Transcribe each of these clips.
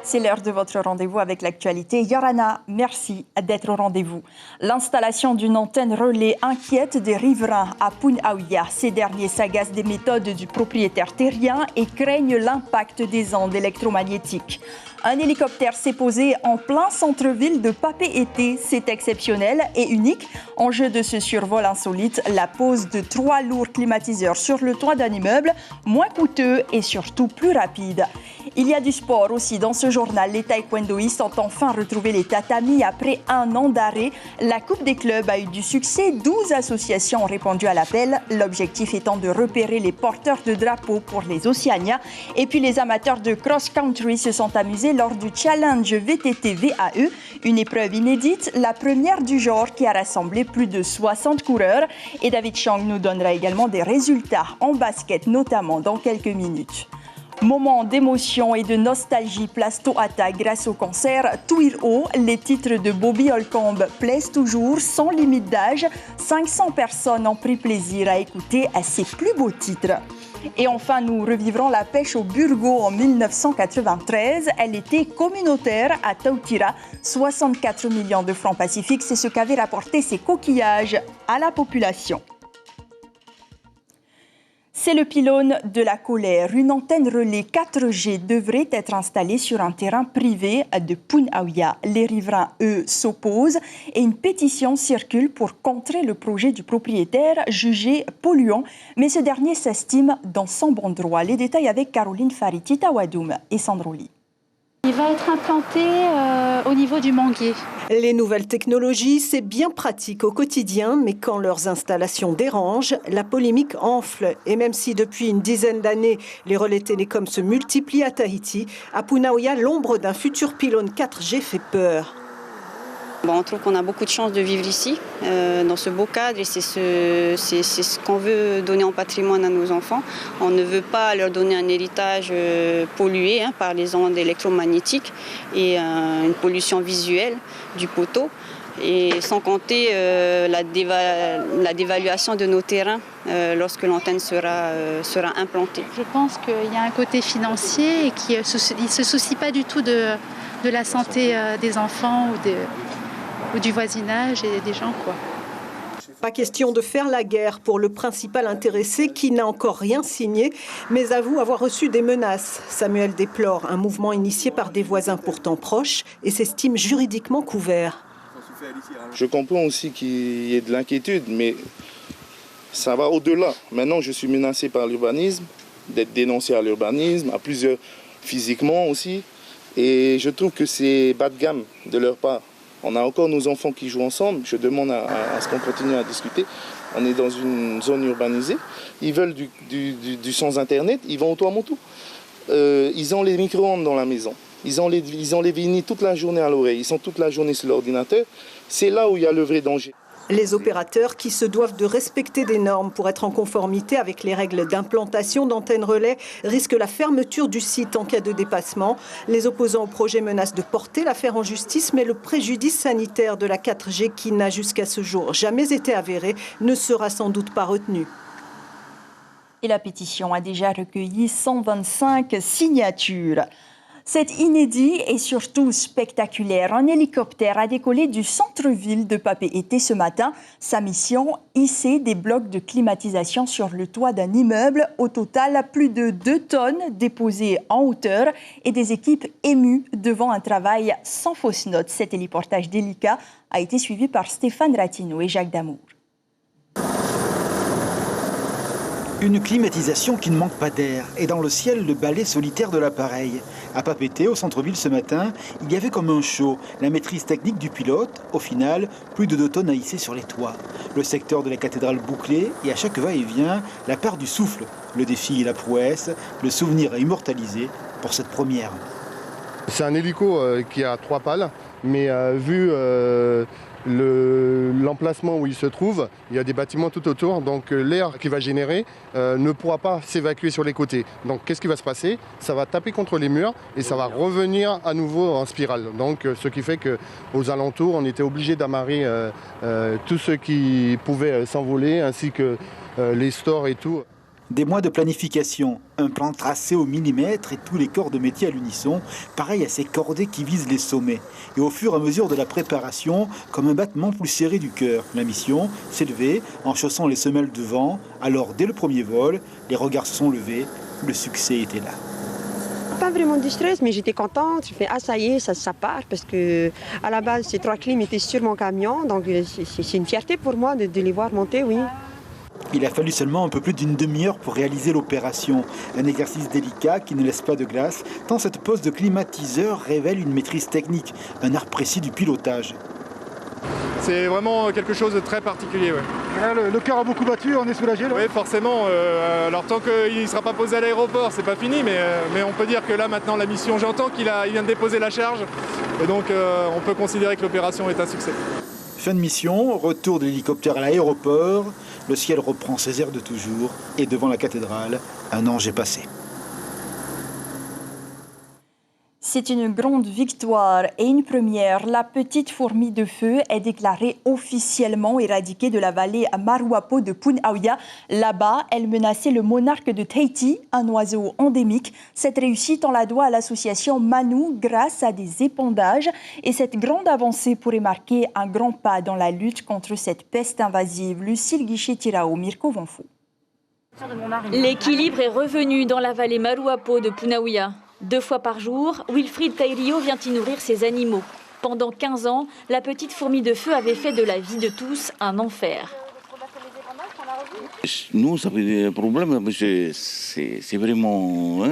C'est l'heure de votre rendez-vous avec l'actualité. Yorana, merci d'être au rendez-vous. L'installation d'une antenne relais inquiète des riverains à Punaouia. Ces derniers s'agacent des méthodes du propriétaire terrien et craignent l'impact des ondes électromagnétiques. Un hélicoptère s'est posé en plein centre-ville de Papeete. C'est exceptionnel et unique. Enjeu de ce survol insolite, la pose de 3 lourds climatiseurs sur le toit d'un immeuble, moins coûteux et surtout plus rapide. Il y a du sport aussi dans ce journal. Les taekwondoïstes ont enfin retrouvé les tatamis après un an d'arrêt. La Coupe des clubs a eu du succès. 12 associations ont répondu à l'appel. L'objectif étant de repérer les porteurs de drapeaux pour les Océania. Et puis les amateurs de cross-country se sont amusés lors du Challenge VTT VAE, une épreuve inédite, la première du genre qui a rassemblé plus de 60 coureurs. Et David Chang nous donnera également des résultats en basket, notamment dans quelques minutes. Moment d'émotion et de nostalgie place Toata grâce au concert Tuiro. Les titres de Bobby Holcomb plaisent toujours sans limite d'âge. 500 personnes ont pris plaisir à écouter ses plus beaux titres. Et enfin, nous revivrons la pêche au Burgo en 1993. Elle était communautaire à Tautira. 64 millions de francs pacifiques, c'est ce qu'avaient rapporté ces coquillages à la population. C'est le pylône de la colère. Une antenne relais 4G devrait être installée sur un terrain privé de Punaouia. Les riverains, eux, s'opposent et une pétition circule pour contrer le projet du propriétaire jugé polluant. Mais ce dernier s'estime dans son bon droit. Les détails avec Caroline Fariti-Tawadoum et Sandroli. Il va être implanté au niveau du manguier. Les nouvelles technologies, c'est bien pratique au quotidien, mais quand leurs installations dérangent, la polémique enfle. Et même si depuis une dizaine d'années, les relais télécoms se multiplient à Tahiti, à Punaouia, l'ombre d'un futur pylône 4G fait peur. On trouve qu'on a beaucoup de chance de vivre ici, dans ce beau cadre, et c'est ce qu'on veut donner en patrimoine à nos enfants. On ne veut pas leur donner un héritage pollué par les ondes électromagnétiques et une pollution visuelle du poteau. Et sans compter la dévaluation de nos terrains lorsque l'antenne sera implantée. Je pense qu'il y a un côté financier et qu'il ne se soucie pas du tout de la santé des enfants ou du voisinage et des gens, quoi. Pas question de faire la guerre pour le principal intéressé qui n'a encore rien signé, mais avoue avoir reçu des menaces. Samuel déplore un mouvement initié par des voisins pourtant proches et s'estime juridiquement couvert. Je comprends aussi qu'il y ait de l'inquiétude, mais ça va au-delà. Maintenant, je suis menacé par l'urbanisme, d'être dénoncé à l'urbanisme, à plusieurs physiquement aussi. Et je trouve que c'est bas de gamme de leur part. On a encore nos enfants qui jouent ensemble. Je demande à ce qu'on continue à discuter. On est dans une zone urbanisée. Ils veulent du sans Internet. Ils vont au toit Montou. Ils ont les micro-ondes dans la maison. Ils ont les vinyles toute la journée à l'oreille. Ils sont toute la journée sur l'ordinateur. C'est là où il y a le vrai danger. Les opérateurs qui se doivent de respecter des normes pour être en conformité avec les règles d'implantation d'antennes relais risquent la fermeture du site en cas de dépassement. Les opposants au projet menacent de porter l'affaire en justice, mais le préjudice sanitaire de la 4G qui n'a jusqu'à ce jour jamais été avéré ne sera sans doute pas retenu. Et la pétition a déjà recueilli 125 signatures. C'est inédit et surtout spectaculaire. Un hélicoptère a décollé du centre-ville de Papeete ce matin. Sa mission, hisser des blocs de climatisation sur le toit d'un immeuble. Au total, plus de 2 tonnes déposées en hauteur et des équipes émues devant un travail sans fausse note. Cet héliportage délicat a été suivi par Stéphane Ratino et Jacques Damour. Une climatisation qui ne manque pas d'air et dans le ciel le balai solitaire de l'appareil. À Papeete, au centre-ville ce matin, il y avait comme un show, la maîtrise technique du pilote, au final, plus de 2 tonnes à hisser sur les toits. Le secteur de la cathédrale bouclé et à chaque va-et-vient, la part du souffle, le défi et la prouesse, le souvenir à immortaliser pour cette première. C'est un hélico qui a 3 pales, mais vu l'emplacement où il se trouve, il y a des bâtiments tout autour, donc l'air qu'il va générer ne pourra pas s'évacuer sur les côtés. Donc qu'est-ce qui va se passer? Ça va taper contre les murs et ça va revenir à nouveau en spirale. Donc ce qui fait qu'aux alentours, on était obligé d'amarrer tous ceux qui pouvaient s'envoler, ainsi que les stores et tout. Des mois de planification, un plan tracé au millimètre et tous les corps de métier à l'unisson, pareil à ces cordées qui visent les sommets. Et au fur et à mesure de la préparation, comme un battement plus serré du cœur. La mission, s'élever en chaussant les semelles de vent. Alors, dès le premier vol, les regards se sont levés, le succès était là. Pas vraiment de stress, mais j'étais contente. Je fais, ah ça y est, ça part, parce que à la base, ces 3 clims étaient sur mon camion, donc c'est une fierté pour moi de les voir monter, oui. Il a fallu seulement un peu plus d'une demi-heure pour réaliser l'opération. Un exercice délicat qui ne laisse pas de glace, tant cette pose de climatiseur révèle une maîtrise technique, un art précis du pilotage. C'est vraiment quelque chose de très particulier. Ouais. Là, le cœur a beaucoup battu, on est soulagé là. Oui, forcément. Alors tant qu'il ne sera pas posé à l'aéroport, c'est pas fini, mais on peut dire que là maintenant la mission, j'entends qu'il vient de déposer la charge, et donc on peut considérer que l'opération est un succès. Fin de mission, retour de l'hélicoptère à l'aéroport, le ciel reprend ses airs de toujours, et devant la cathédrale, un ange est passé. C'est une grande victoire et une première. La petite fourmi de feu est déclarée officiellement éradiquée de la vallée Maruapo de Punaauia. Là-bas, elle menaçait le monarque de Tahiti, un oiseau endémique. Cette réussite, on la doit à l'association Manu grâce à des épandages. Et cette grande avancée pourrait marquer un grand pas dans la lutte contre cette peste invasive. Lucille Guichet-Tirao, Mirko Vanfou. L'équilibre est revenu dans la vallée Maruapo de Punaauia. 2 fois par jour, Wilfried Tairio vient y nourrir ses animaux. Pendant 15 ans, la petite fourmi de feu avait fait de la vie de tous un enfer. Nous, ça fait des problèmes, c'est vraiment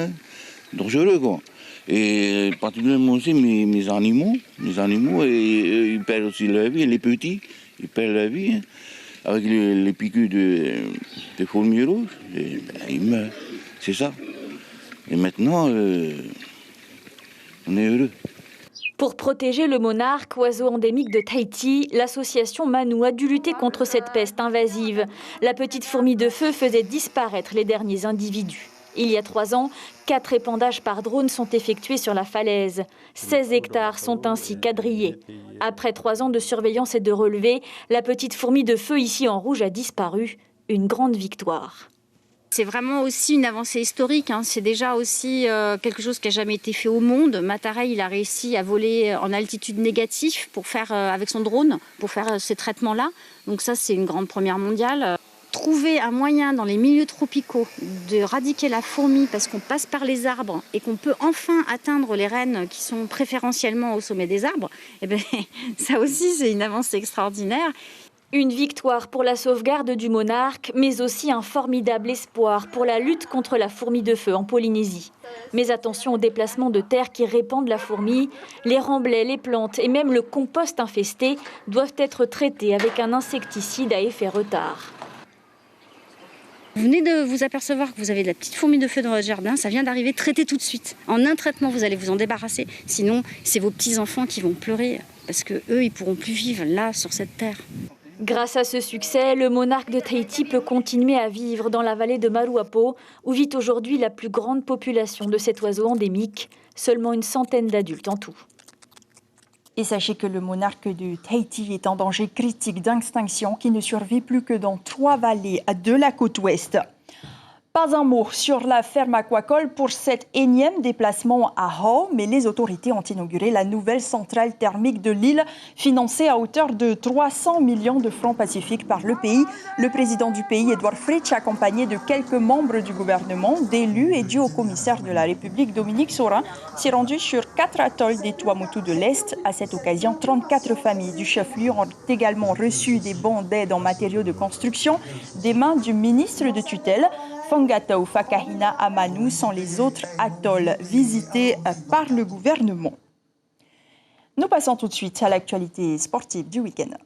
dangereux, quoi. Et particulièrement aussi mes animaux, ils perdent aussi leur vie, les petits, ils perdent leur vie, avec les piqûres de fourmis rouges, ils meurent, c'est ça. Et maintenant, on est heureux. Pour protéger le monarque, oiseau endémique de Tahiti, l'association Manu a dû lutter contre cette peste invasive. La petite fourmi de feu faisait disparaître les derniers individus. Il y a 3 ans, 4 épandages par drone sont effectués sur la falaise. 16 hectares sont ainsi quadrillés. Après 3 ans de surveillance et de relevés, la petite fourmi de feu ici en rouge a disparu. Une grande victoire. C'est vraiment aussi une avancée historique. C'est déjà aussi quelque chose qui n'a jamais été fait au monde. Mataray, il a réussi à voler en altitude négative pour faire, avec son drone pour faire ces traitements-là. Donc ça, c'est une grande première mondiale. Trouver un moyen dans les milieux tropicaux de radiquer la fourmi parce qu'on passe par les arbres et qu'on peut enfin atteindre les rennes qui sont préférentiellement au sommet des arbres, eh bien, ça aussi, c'est une avancée extraordinaire. Une victoire pour la sauvegarde du monarque, mais aussi un formidable espoir pour la lutte contre la fourmi de feu en Polynésie. Mais attention aux déplacements de terre qui répandent la fourmi. Les remblais, les plantes et même le compost infesté doivent être traités avec un insecticide à effet retard. Vous venez de vous apercevoir que vous avez de la petite fourmi de feu dans votre jardin, ça vient d'arriver, traitez tout de suite. En un traitement, vous allez vous en débarrasser. Sinon, c'est vos petits-enfants qui vont pleurer parce qu'eux, ils ne pourront plus vivre là, sur cette terre. Grâce à ce succès, le monarque de Tahiti peut continuer à vivre dans la vallée de Maruapo, où vit aujourd'hui la plus grande population de cet oiseau endémique, seulement une centaine d'adultes en tout. Et sachez que le monarque de Tahiti est en danger critique d'extinction qui ne survit plus que dans 3 vallées de la côte ouest. Pas un mot sur la ferme aquacole pour cet énième déplacement à Hau, mais les autorités ont inauguré la nouvelle centrale thermique de l'île, financée à hauteur de 300 millions de francs pacifiques par le pays. Le président du pays, Edouard Fritsch, accompagné de quelques membres du gouvernement, d'élus et du haut-commissaire de la République, Dominique Saurin, s'est rendu sur 4 atolls des Tuamotu de l'Est. À cette occasion, 34 familles du chef-lieu ont également reçu des bons d'aide en matériaux de construction des mains du ministre de tutelle. Fangatau, Fakahina, Amanu sont les autres atolls visités par le gouvernement. Nous passons tout de suite à l'actualité sportive du week-end.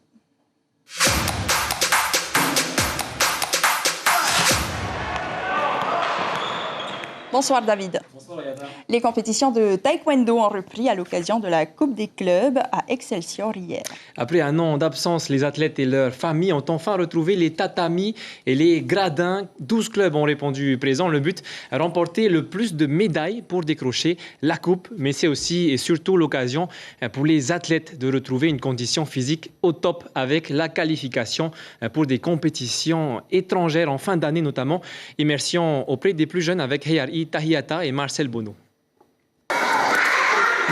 Bonsoir David. Bonsoir Yada. Les compétitions de taekwondo ont repris à l'occasion de la Coupe des clubs à Excelsior hier. Après un an d'absence, les athlètes et leurs familles ont enfin retrouvé les tatamis et les gradins. 12 clubs ont répondu présents. Le but, remporter le plus de médailles pour décrocher la coupe. Mais c'est aussi et surtout l'occasion pour les athlètes de retrouver une condition physique au top avec la qualification pour des compétitions étrangères en fin d'année notamment. Immersion auprès des plus jeunes avec Heyari Tahiyata et Marcel Bono.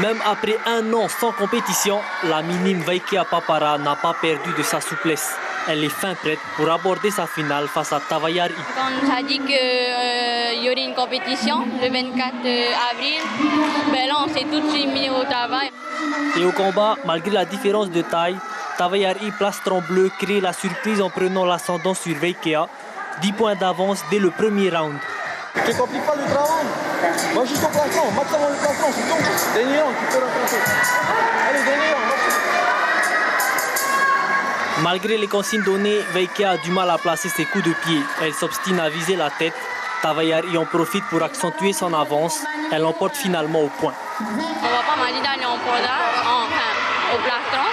Même après un an sans compétition, la minime Vaikea Papara n'a pas perdu de sa souplesse. Elle est fin prête pour aborder sa finale face à Tavayari. Quand on a dit qu'il y aurait une compétition le 24 avril, ben là on s'est tout de suite mis au travail. Et au combat, malgré la différence de taille, Tavayari, plastron bleu, crée la surprise en prenant l'ascendant sur Vaikea. 10 points d'avance dès le premier round. Tu ne compliques pas le travail. Va juste au plastron, maximum le plastron, c'est tout. Dernier round, tu peux rattraper. Allez, dernier round. Malgré les consignes données, Vaikea a du mal à placer ses coups de pied. Elle s'obstine à viser la tête. Tavayari en profite pour accentuer son avance. Elle l'emporte finalement au point. On ne va pas m'aller dans au plastron.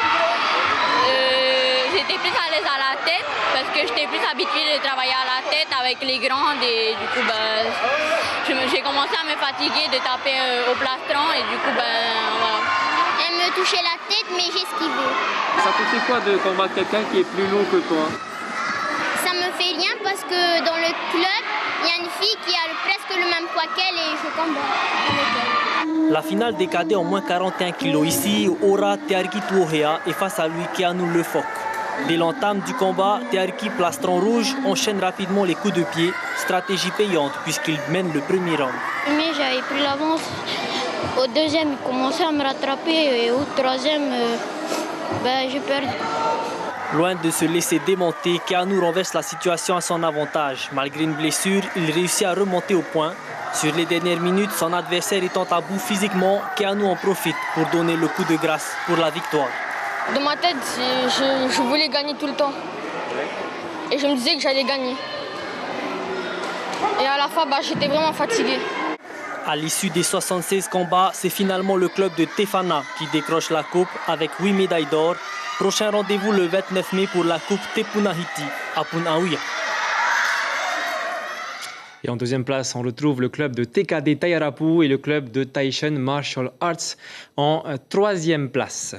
J'étais plus à l'aise à la tête parce que j'étais plus habituée de travailler à la tête avec les grandes et du coup j'ai commencé à me fatiguer de taper au plastron et du coup voilà. Elle me touchait la tête mais j'esquivais. Ça te fait quoi de combattre quelqu'un qui est plus lourd que toi? Ça me fait rien parce que dans le club, il y a une fille qui a presque le même poids qu'elle et je combats avec elle. La finale des cadets en moins 41 kg. Ici, Ora Tearki Tuohea est face à lui Keanu Lefoc. Dès l'entame du combat, Tearki, plastron rouge, enchaîne rapidement les coups de pied. Stratégie payante puisqu'il mène le premier round. Mais j'avais pris l'avance. Au deuxième, il commençait à me rattraper et au troisième, j'ai perdu. Loin de se laisser démonter, Keanu renverse la situation à son avantage. Malgré une blessure, il réussit à remonter au point. Sur les dernières minutes, son adversaire étant à bout physiquement, Keanu en profite pour donner le coup de grâce pour la victoire. Dans ma tête, je voulais gagner tout le temps. Et je me disais que j'allais gagner. Et à la fin, j'étais vraiment fatiguée. À l'issue des 76 combats, c'est finalement le club de Tefana qui décroche la coupe avec 8 médailles d'or. Prochain rendez-vous le 29 mai pour la coupe Tepunahiti à Punaouia. Et en deuxième place, on retrouve le club de TKD Tayarapu et le club de Taishan Martial Arts en troisième place.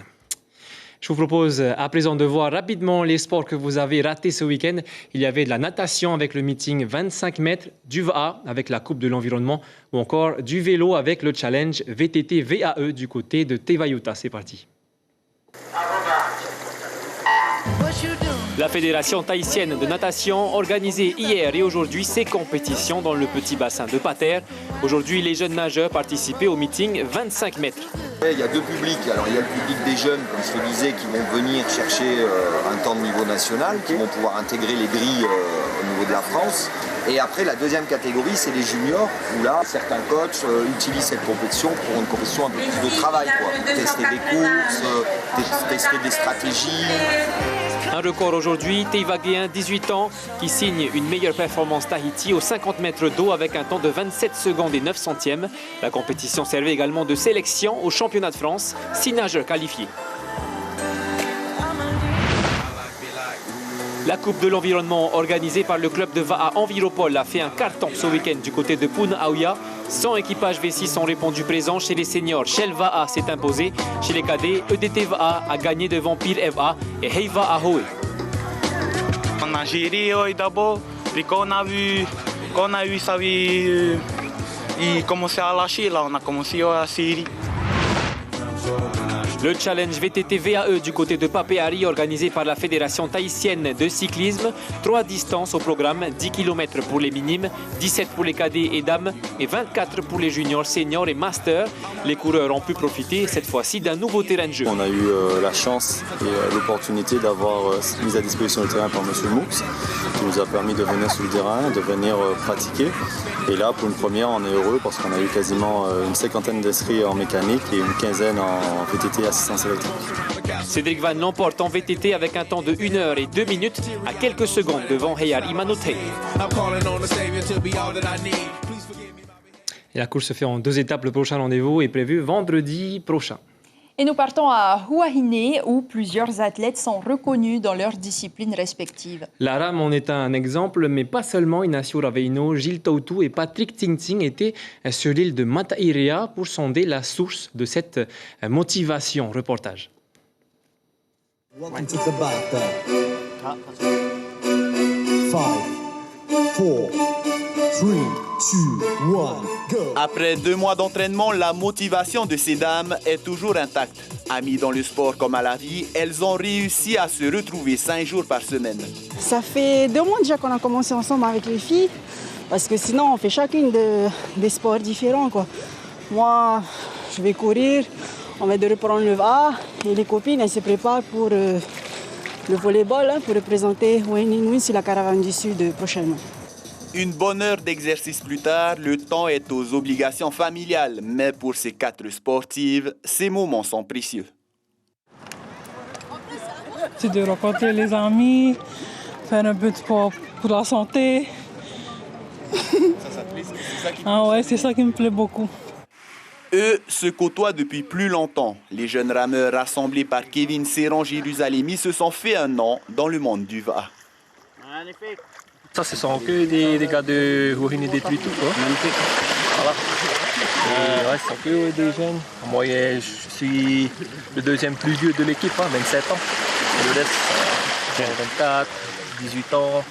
Je vous propose à présent de voir rapidement les sports que vous avez ratés ce week-end. Il y avait de la natation avec le meeting 25 mètres, du VA avec la Coupe de l'Environnement ou encore du vélo avec le challenge VTT VAE du côté de Tevayuta. C'est parti. La fédération tahitienne de natation organisait hier et aujourd'hui ses compétitions dans le petit bassin de Pattaya. Aujourd'hui, les jeunes nageurs participaient au meeting 25 mètres. Il y a deux publics. Alors, il y a le public des jeunes, comme je te disais, qui vont venir chercher un temps de niveau national, qui vont pouvoir intégrer les grilles au niveau de la France. Et après, la deuxième catégorie, c'est les juniors, où là, certains coachs utilisent cette compétition pour une compétition un peu plus de travail, quoi. Tester des courses, tester des stratégies. Un record aujourd'hui, Teivaguéen, 18 ans, qui signe une meilleure performance Tahiti aux 50 mètres d'eau avec un temps de 27 secondes et 9 centièmes. La compétition servait également de sélection au championnat de France, 6 nageurs qualifiés. La Coupe de l'Environnement organisée par le club de Va'a Enviropol a fait un carton ce week-end du côté de Punaouia. 100 équipages V6 ont répondu présents. Chez les seniors, Shell Va'a s'est imposé. Chez les cadets, EDT Va'a a gagné devant Pire FA et Heiva Ahoe. En Algérie, d'abord, quand on a vu ça, il commençait à lâcher, là, on a commencé à Syrie. Le challenge VTT VAE du côté de Papeari organisé par la Fédération tahitienne de cyclisme. 3 distances au programme, 10 km pour les minimes, 17 pour les cadets et dames et 24 pour les juniors, seniors et masters. Les coureurs ont pu profiter cette fois-ci d'un nouveau terrain de jeu. On a eu la chance et l'opportunité d'avoir mis à disposition le terrain par M. Moux, qui nous a permis de venir sur le terrain, de venir pratiquer. Et là, pour une première, on est heureux parce qu'on a eu quasiment une cinquantaine d'inscrits en mécanique et une quinzaine en VTT assistance électrique. Cédric Van l'emporte en VTT avec un temps de 1 heure et 2 minutes à quelques secondes devant Heyar Imanote. Et la course se fait en 2 étapes. Le prochain rendez-vous est prévu vendredi prochain. Et nous partons à Huahine où plusieurs athlètes sont reconnus dans leurs disciplines respectives. La rame en est un exemple, mais pas seulement. Inacio Raveino, Gilles Tautou et Patrick Ting étaient sur l'île de Matairea pour sonder la source de cette motivation. Reportage. Welcome to the battle. 5, 4, 3, 2, 1, go! Après 2 mois d'entraînement, la motivation de ces dames est toujours intacte. Amies dans le sport comme à la vie, elles ont réussi à se retrouver 5 jours par semaine. Ça fait 2 mois déjà qu'on a commencé ensemble avec les filles, parce que sinon on fait chacune des sports différents, quoi. Moi, je vais courir, on va de reprendre le VA, et les copines, elles se préparent pour le volleyball, pour représenter Huahine sur la caravane du Sud prochainement. Une bonne heure d'exercice plus tard, le temps est aux obligations familiales. Mais pour ces 4 sportives, ces moments sont précieux. C'est de rencontrer les amis, faire un peu de sport pour la santé. Ça te plaît? C'est ça qui te ouais, c'est ça qui me plaît beaucoup. Eux se côtoient depuis plus longtemps. Les jeunes rameurs rassemblés par Kevin Serran-Jérusalemi se sont fait un nom dans le monde du VA. Magnifique. Ça, ce sont que des gars de Huahine Détruit tout, quoi. Magnifique. Voilà. Ce sont que des jeunes. Moi, je suis le 2e plus vieux de l'équipe, 27 ans. Le reste, j'ai 24, 18 ans.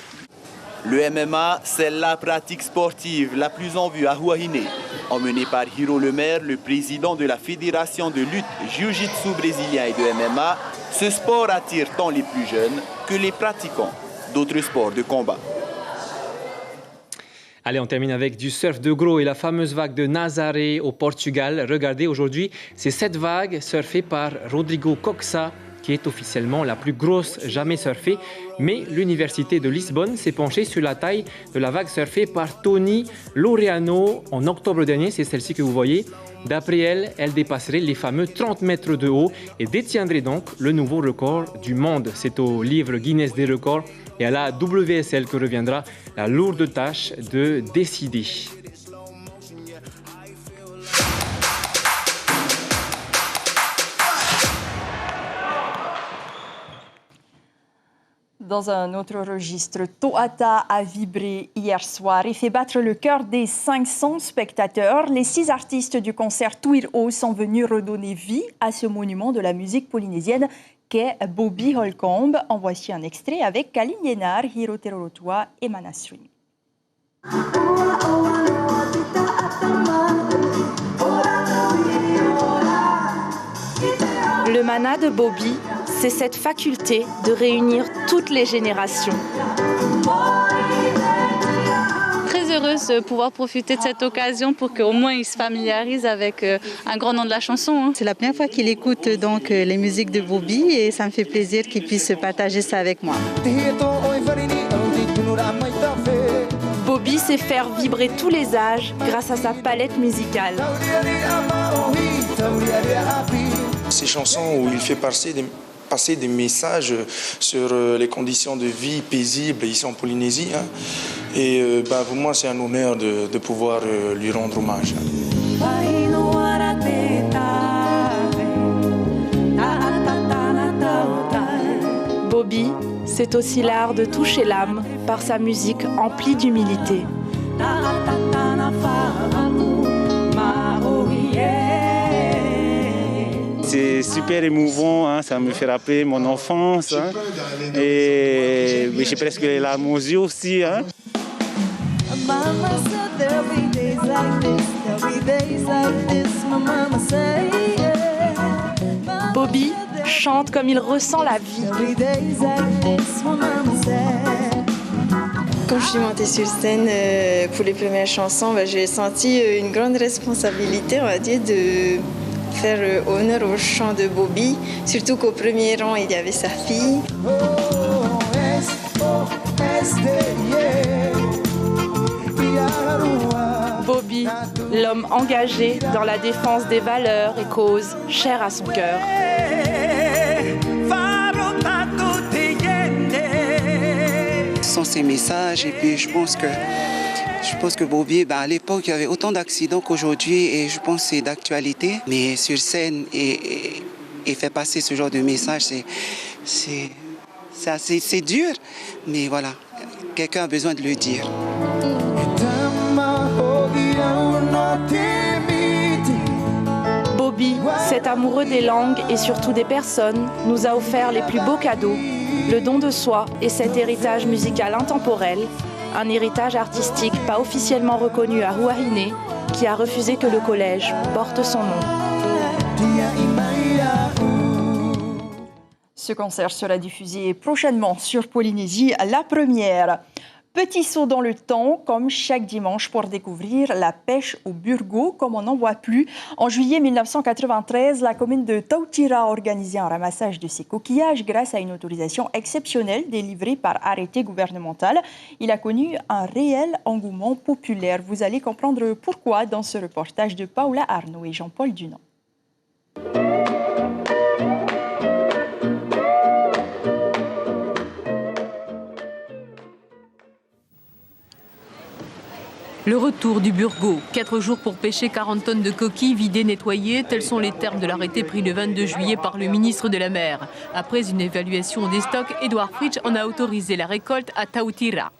Le MMA, c'est la pratique sportive la plus en vue à Huahine. Emmené par Hiro Lemaire, le président de la Fédération de lutte Jiu-Jitsu brésilien et de MMA, ce sport attire tant les plus jeunes que les pratiquants d'autres sports de combat. Allez, on termine avec du surf de gros et la fameuse vague de Nazaré au Portugal. Regardez, aujourd'hui, c'est cette vague surfée par Rodrigo Coxa qui est officiellement la plus grosse jamais surfée. Mais l'Université de Lisbonne s'est penchée sur la taille de la vague surfée par Tony Laureano en octobre dernier. C'est celle-ci que vous voyez. D'après elle, elle dépasserait les fameux 30 mètres de haut et détiendrait donc le nouveau record du monde. C'est au livre Guinness des records et à la WSL que reviendra la lourde tâche de décider. Dans un autre registre, Toata a vibré hier soir et fait battre le cœur des 500 spectateurs. Les 6 artistes du concert Twiro sont venus redonner vie à ce monument de la musique polynésienne qu'est Bobby Holcomb. En voici un extrait avec Kaline Yenar, Hiro Terorotua et Manasri. Le mana de Bobby, c'est cette faculté de réunir toutes les générations. Très heureuse de pouvoir profiter de cette occasion pour qu'au moins il se familiarise avec un grand nom de la chanson. C'est la première fois qu'il écoute donc les musiques de Bobby et ça me fait plaisir qu'il puisse partager ça avec moi. Bobby sait faire vibrer tous les âges grâce à sa palette musicale. Ces chansons où il fait passer des messages sur les conditions de vie paisibles ici en Polynésie. Et pour moi, c'est un honneur de pouvoir lui rendre hommage. Bobby, c'est aussi l'art de toucher l'âme par sa musique emplie d'humilité. C'est super émouvant, ça me fait rappeler mon enfance. Et j'ai presque les larmes aux yeux aussi. Bobby chante comme il ressent la vie. Quand je suis montée sur scène pour les premières chansons, j'ai senti une grande responsabilité, on va dire, de faire honneur au chant de Bobby, surtout qu'au premier rang, il y avait sa fille. Bobby, l'homme engagé dans la défense des valeurs et causes chères à son cœur. Ce sont ces messages et puis je pense que Je pense que Bobby, à l'époque, il y avait autant d'accidents qu'aujourd'hui et je pense que c'est d'actualité. Mais sur scène et faire passer ce genre de message, c'est dur. Mais voilà, quelqu'un a besoin de le dire. Bobby, cet amoureux des langues et surtout des personnes, nous a offert les plus beaux cadeaux, le don de soi et cet héritage musical intemporel, un héritage artistique pas officiellement reconnu à Huahine, qui a refusé que le collège porte son nom. Ce concert sera diffusé prochainement sur Polynésie, la première. Petit saut dans le temps, comme chaque dimanche, pour découvrir la pêche au burgo, comme on n'en voit plus. En juillet 1993, la commune de Tautira a organisé un ramassage de ces coquillages grâce à une autorisation exceptionnelle délivrée par arrêté gouvernemental. Il a connu un réel engouement populaire. Vous allez comprendre pourquoi dans ce reportage de Paula Arnaud et Jean-Paul Dunant. Le retour du burgo. 4 jours pour pêcher 40 tonnes de coquilles vidées, nettoyées. Tels sont les termes de l'arrêté pris le 22 juillet par le ministre de la Mer. Après une évaluation des stocks, Edouard Fritsch en a autorisé la récolte à Tautira.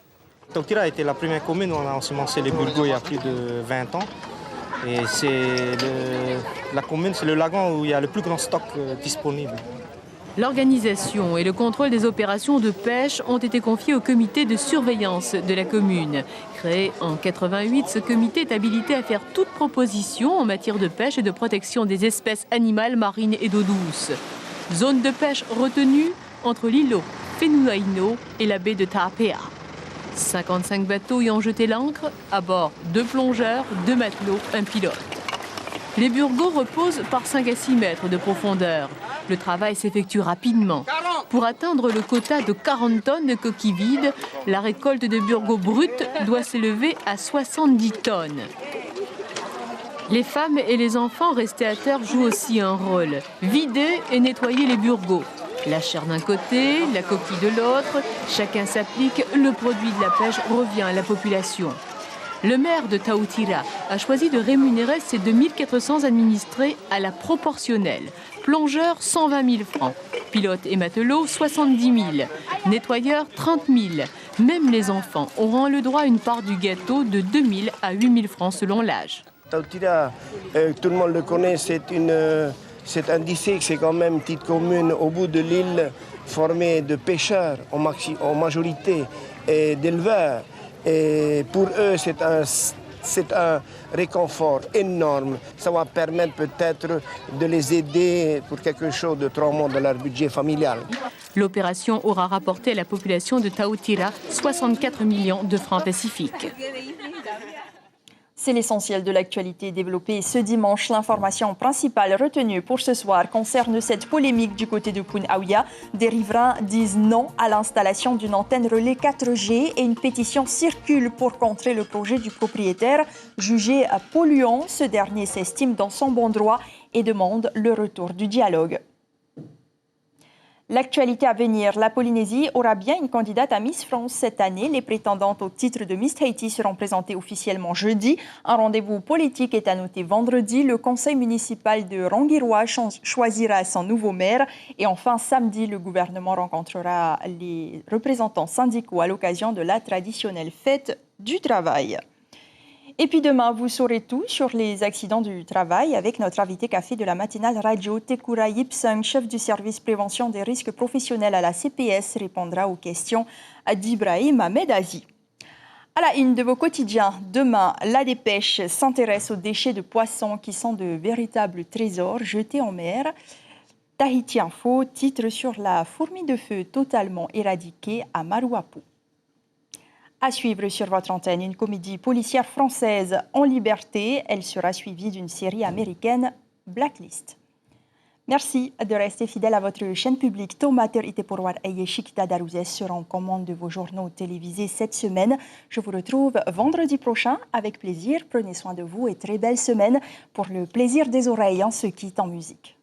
Tautira a été la première commune où on a ensemencé les burgos il y a plus de 20 ans. Et la commune, c'est le lagon où il y a le plus grand stock disponible. L'organisation et le contrôle des opérations de pêche ont été confiés au comité de surveillance de la commune. Créé en 88, ce comité est habilité à faire toute proposition en matière de pêche et de protection des espèces animales marines et d'eau douce. Zone de pêche retenue entre l'îlot Fenuaino et la baie de Taapea. 55 bateaux y ont jeté l'ancre, à bord 2 plongeurs, 2 matelots, un pilote. Les burgos reposent par 5 à 6 mètres de profondeur. Le travail s'effectue rapidement. Pour atteindre le quota de 40 tonnes de coquilles vides, la récolte de burgos bruts doit s'élever à 70 tonnes. Les femmes et les enfants restés à terre jouent aussi un rôle. Vider et nettoyer les burgos. La chair d'un côté, la coquille de l'autre, chacun s'applique, le produit de la pêche revient à la population. Le maire de Tautira a choisi de rémunérer ses 2400 administrés à la proportionnelle. Plongeurs, 120 000 francs. Pilotes et matelots, 70 000. Nettoyeurs, 30 000. Même les enfants auront le droit à une part du gâteau de 2 000 à 8 000 francs selon l'âge. Tautira, tout le monde le connaît, c'est un district, c'est quand même une petite commune au bout de l'île formée de pêcheurs en majorité et d'éleveurs. Et pour eux, c'est un réconfort énorme. Ça va permettre peut-être de les aider pour quelque chose de 3 mois dans leur budget familial. L'opération aura rapporté à la population de Tautira 64 millions de francs pacifiques. C'est l'essentiel de l'actualité développée ce dimanche. L'information principale retenue pour ce soir concerne cette polémique du côté de Punaouia. Des riverains disent non à l'installation d'une antenne relais 4G et une pétition circule pour contrer le projet du propriétaire. Jugé polluant, ce dernier s'estime dans son bon droit et demande le retour du dialogue. L'actualité à venir, la Polynésie aura bien une candidate à Miss France cette année. Les prétendantes au titre de Miss Haiti seront présentées officiellement jeudi. Un rendez-vous politique est à noter vendredi. Le conseil municipal de Rangiroa choisira son nouveau maire. Et enfin, samedi, le gouvernement rencontrera les représentants syndicaux à l'occasion de la traditionnelle fête du travail. Et puis demain, vous saurez tout sur les accidents du travail avec notre invité café de la matinale radio, Tekura Yipsung, chef du service prévention des risques professionnels à la CPS, répondra aux questions d'Ibrahim Ahmed Azi. À la une de vos quotidiens, demain, la dépêche s'intéresse aux déchets de poissons qui sont de véritables trésors jetés en mer. Tahiti Info titre sur la fourmi de feu totalement éradiquée à Maruapu. À suivre sur votre antenne, une comédie policière française en liberté. Elle sera suivie d'une série américaine Blacklist. Merci de rester fidèle à votre chaîne publique. Tomater Iteporwar et Shikita Darouzes seront en commande de vos journaux télévisés cette semaine. Je vous retrouve vendredi prochain avec plaisir. Prenez soin de vous et très belle semaine pour le plaisir des oreilles. On se quitte en musique.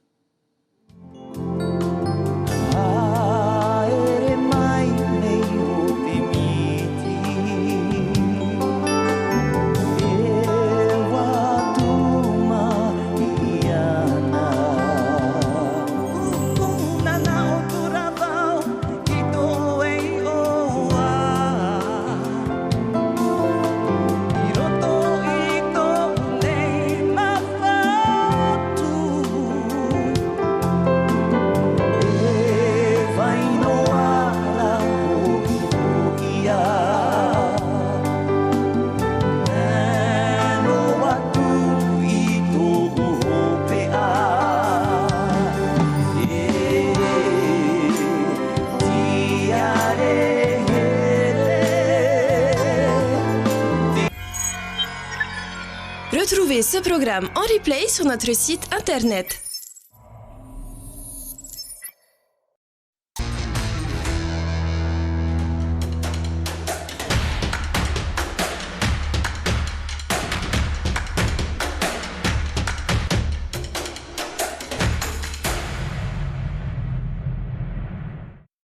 Retrouvez ce programme en replay sur notre site internet.